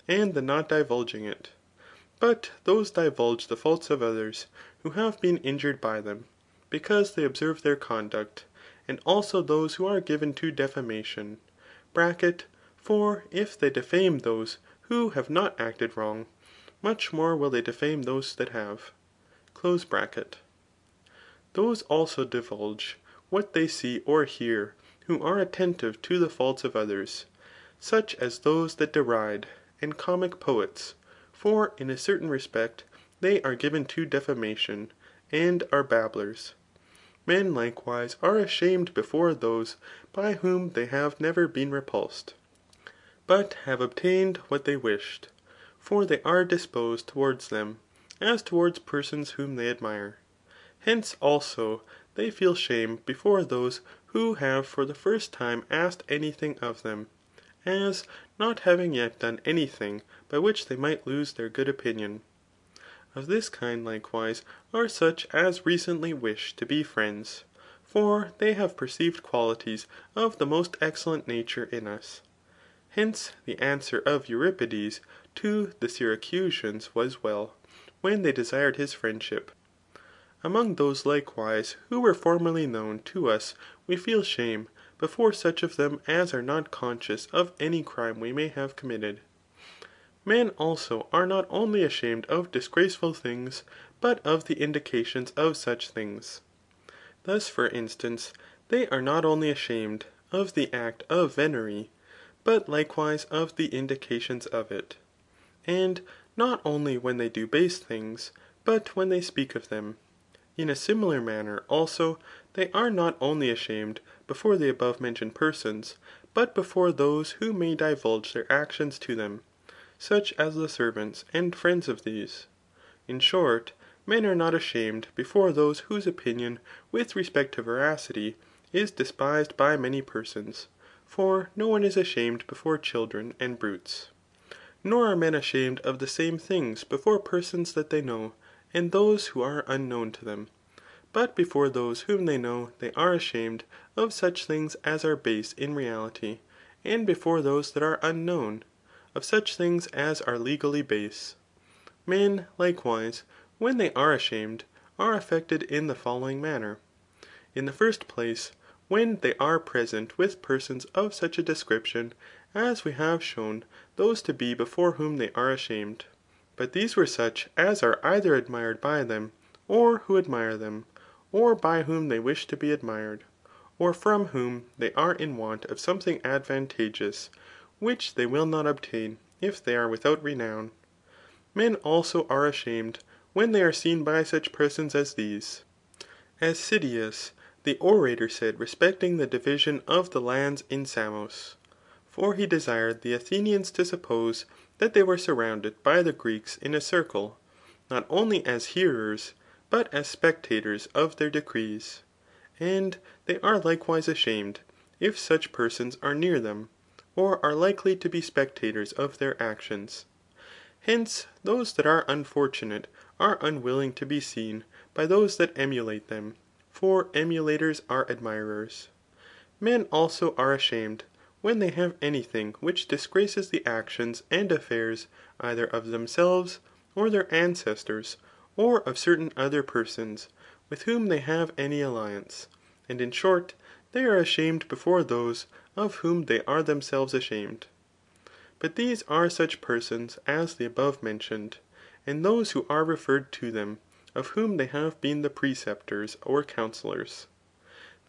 and the not divulging it. But those divulge the faults of others, who have been injured by them, because they observe their conduct, and also those who are given to defamation (for if they defame those who have not acted wrong, much more will they defame those that have). Those also divulge what they see or hear, who are attentive to the faults of others, such as those that deride, and comic poets ; for in a certain respect they are given to defamation, and are babblers. Men likewise are ashamed before those by whom they have never been repulsed, but have obtained what they wished ; for they are disposed towards them, as towards persons whom they admire. Hence, also, they feel shame before those who have for the first time asked any thing of them, as not having yet done any thing by which they might lose their good opinion. Of this kind likewise are such as recently wish to be friends ; for they have perceived qualities of the most excellent nature in us. Hence, the answer of Euripides to the Syracusans was well, when they desired his friendship. Among those likewise who were formerly known to us we feel shame before such of them as are not conscious of any crime we may have committed. Men also are not only ashamed of disgraceful things, but of the indications of such things. Thus, for instance, they are not only ashamed of the act of venery, but likewise of the indications of it. And not only when they do base things, but when they speak of them. In a similar manner, also, they are not only ashamed before the above mentioned persons, but before those who may divulge their actions to them, such as the servants and friends of these. In short, men are not ashamed before those whose opinion with respect to veracity is despised by many persons ; for no one is ashamed before children and brutes. Nor are men ashamed of the same things before persons that they know, and those who are unknown to them ; but before those whom they know they are ashamed of such things as are base in reality, and before those that are unknown, of such things as are legally base. Men, likewise, when they are ashamed, are affected in the following manner. In the first place, when they are present with persons of such a description as we have shown those to be before whom they are ashamed. But these were such as are either admired by them, or who admire them, or by whom they wish to be admired, or from whom they are in want of something advantageous, which they will not obtain if they are without renown. Men also are ashamed when they are seen by such persons as these. As Cydias the orator said respecting the division of the lands in Samos. For he desired the Athenians to suppose that they were surrounded by the Greeks in a circle, not only as hearers, but as spectators of their decrees. And they are likewise ashamed if such persons are near them, or are likely to be spectators of their actions. Hence, those that are unfortunate are unwilling to be seen by those that emulate them, for emulators are admirers. Men also are ashamed when they have any thing which disgraces the actions and affairs either of themselves, or their ancestors, or of certain other persons, with whom they have any alliance. And in short, they are ashamed before those of whom they are themselves ashamed. But these are such persons as the above mentioned, and those who are referred to them, of whom they have been the preceptors or counsellors.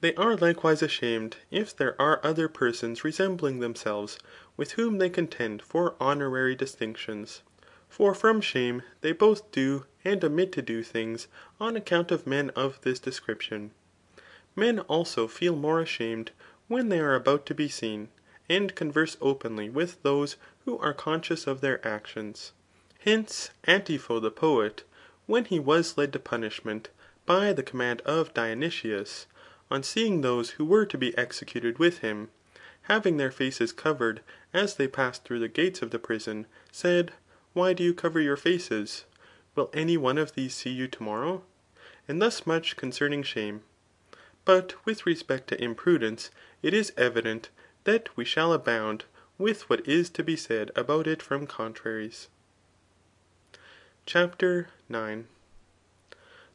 They are likewise ashamed if there are other persons resembling themselves, with whom they contend for honorary distinctions. For from shame they both do and omit to do things on account of men of this description. Men also feel more ashamed when they are about to be seen, and converse openly with those who are conscious of their actions. Hence Antipho the poet, when he was led to punishment by the command of Dionysius, on seeing those who were to be executed with him, having their faces covered as they passed through the gates of the prison, said, Why do you cover your faces? Will any one of these see you tomorrow? And thus much concerning shame. But with respect to imprudence, it is evident that we shall abound with what is to be said about it from contraries. CHAPTER 9.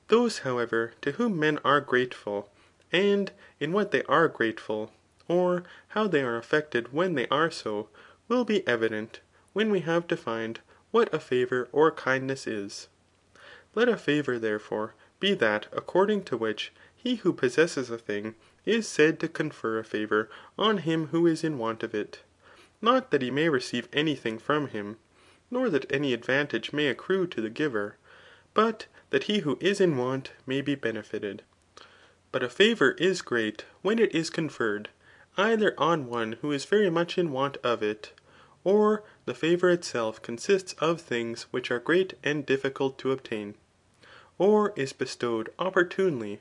Those, however, to whom men are grateful, and in what they are grateful, or how they are affected when they are so, will be evident, when we have defined what a favour or kindness is. Let a favour, therefore, be that according to which he who possesses a thing is said to confer a favour on him who is in want of it, not that he may receive any thing from him, nor that any advantage may accrue to the giver, but that he who is in want may be benefited. But a favour is great when it is conferred, either on one who is very much in want of it, or the favour itself consists of things which are great and difficult to obtain, or is bestowed opportunely,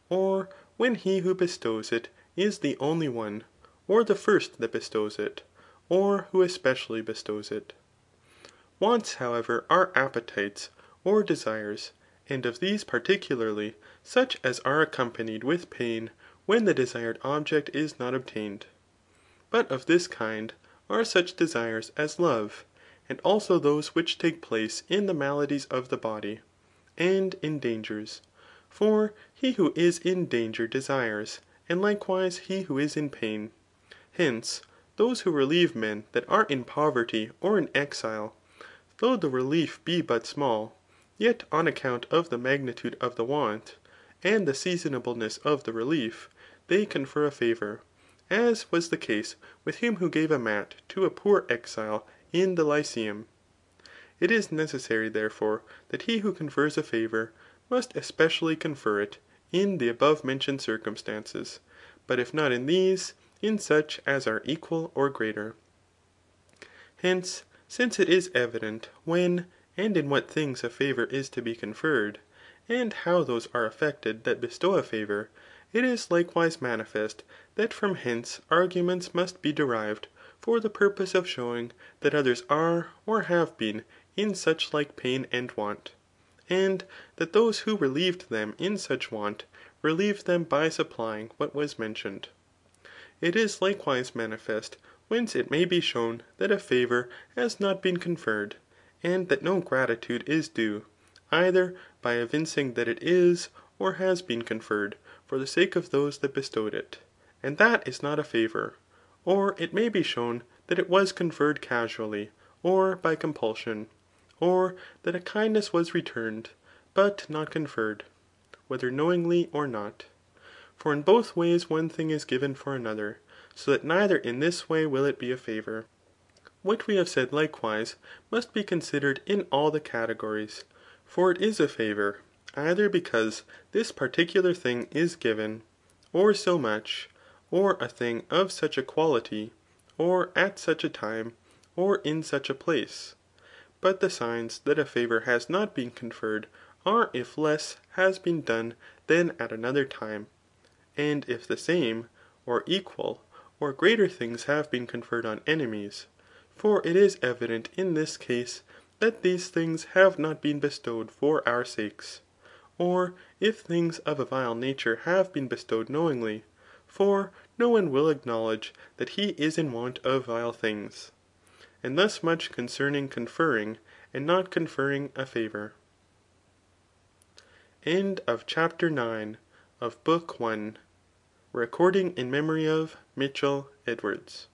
or when he who bestows it is the only one, or the first that bestows it, or who especially bestows it. Wants, however, are appetites or desires, and of these particularly such as are accompanied with pain when the desired object is not obtained. But of this kind are such desires as love, and also those which take place in the maladies of the body, and in dangers. For he who is in danger desires, and likewise he who is in pain. Hence, those who relieve men that are in poverty or in exile, though the relief be but small, yet on account of the magnitude of the want, and the seasonableness of the relief, they confer a favour, as was the case with him who gave a mat to a poor exile in the Lyceum. It is necessary, therefore, that he who confers a favour must especially confer it in the above mentioned circumstances, but if not in these, in such as are equal or greater. Hence, since it is evident when and in what things a favour is to be conferred, and how those are affected that bestow a favour, it is likewise manifest that from hence arguments must be derived for the purpose of showing that others are or have been in such like pain and want, and that those who relieved them in such want relieved them by supplying what was mentioned. It is likewise manifest whence it may be shown that a favour has not been conferred, and that no gratitude is due, either by evincing that it is or has been conferred for the sake of those that bestowed it, and that is not a favour, or it may be shown that it was conferred casually, or by compulsion, or that a kindness was returned, but not conferred, whether knowingly or not. For in both ways one thing is given for another, so that neither in this way will it be a favour. What we have said likewise must be considered in all the categories. For it is a favour, either because this particular thing is given, or so much, or a thing of such a quality, or at such a time, or in such a place. But the signs that a favour has not been conferred are if less has been done than at another time, and if the same, or equal, or greater things have been conferred on enemies. For it is evident in this case that these things have not been bestowed for our sakes, or if things of a vile nature have been bestowed knowingly, for no one will acknowledge that he is in want of vile things. And thus much concerning conferring, and not conferring a favour. End of chapter 9 of book 1. Recording in memory of Mitchell Edwards.